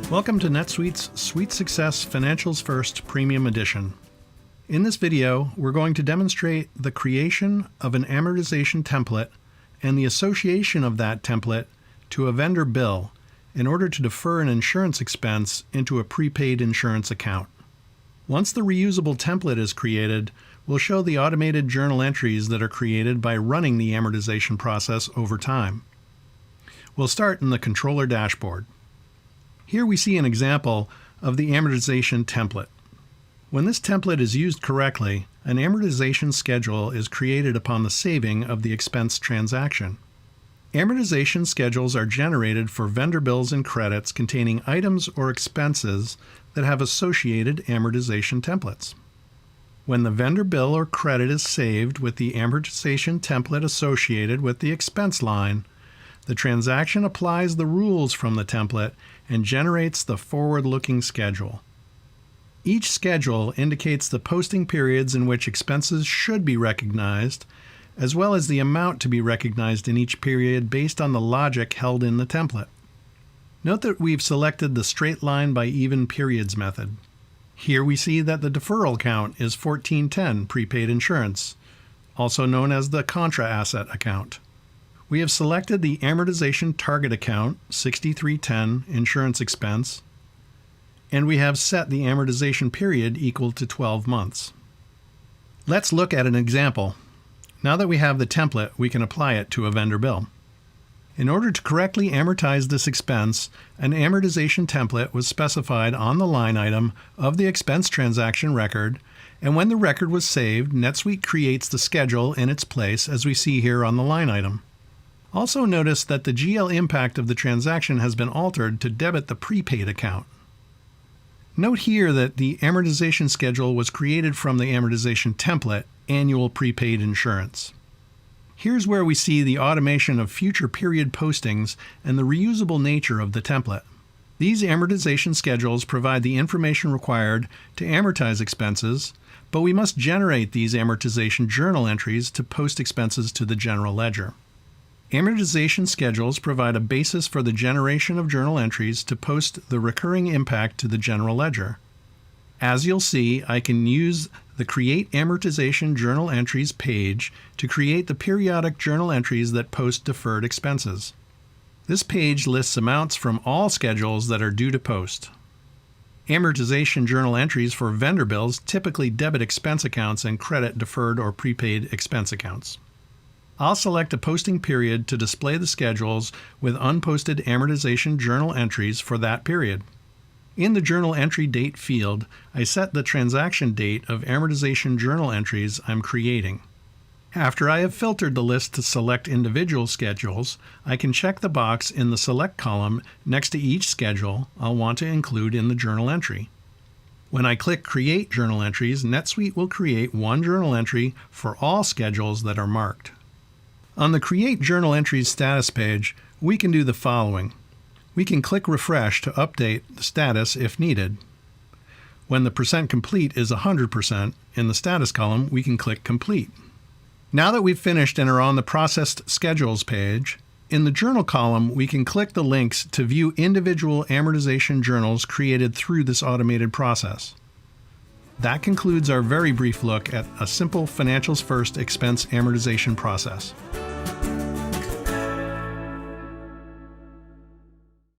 Welcome to NetSuite's SuiteSuccess Financials First Premium Edition. In this video, we're going to demonstrate the creation of an amortization template and the association of that template to a vendor bill in order to defer an insurance expense into a prepaid insurance account. Once the reusable template is created, we'll show the automated journal entries that are created by running the amortization process over time. We'll start in the controller dashboard. Here we see an example of the amortization template. When this template is used correctly, an amortization schedule is created upon the saving of the expense transaction. Amortization schedules are generated for vendor bills and credits containing items or expenses that have associated amortization templates. When the vendor bill or credit is saved with the amortization template associated with the expense line, the transaction applies the rules from the template and generates the forward-looking schedule. Each schedule indicates the posting periods in which expenses should be recognized, as well as the amount to be recognized in each period based on the logic held in the template. Note that we've selected the straight line by even periods method. Here we see that the deferral count is 1410 prepaid insurance, also known as the contra asset account. We have selected the amortization target account, 6310 insurance expense, and we have set the amortization period equal to 12 months. Let's look at an example. Now that we have the template, we can apply it to a vendor bill. In order to correctly amortize this expense, an amortization template was specified on the line item of the expense transaction record, and when the record was saved, NetSuite creates the schedule in its place as we see here on the line item. Also notice that the GL impact of the transaction has been altered to debit the prepaid account. Note here that the amortization schedule was created from the amortization template, Annual Prepaid Insurance. Here's where we see the automation of future period postings and the reusable nature of the template. These amortization schedules provide the information required to amortize expenses, but we must generate these amortization journal entries to post expenses to the general ledger. Amortization schedules provide a basis for the generation of journal entries to post the recurring impact to the general ledger. As you'll see, I can use the Create Amortization Journal Entries page to create the periodic journal entries that post deferred expenses. This page lists amounts from all schedules that are due to post. Amortization journal entries for vendor bills typically debit expense accounts and credit deferred or prepaid expense accounts. I'll select a posting period to display the schedules with unposted amortization journal entries for that period. In the Journal Entry Date field, I set the transaction date of amortization journal entries I'm creating. After I have filtered the list to select individual schedules, I can check the box in the Select column next to each schedule I'll want to include in the journal entry. When I click Create Journal Entries, NetSuite will create one journal entry for all schedules that are marked. On the Create Journal Entries status page, we can do the following. We can click Refresh to update the status if needed. When the percent complete is 100%, in the status column, we can click Complete. Now that we've finished and are on the Processed Schedules page, in the Journal column, we can click the links to view individual amortization journals created through this automated process. That concludes our very brief look at a simple Financials First expense amortization process.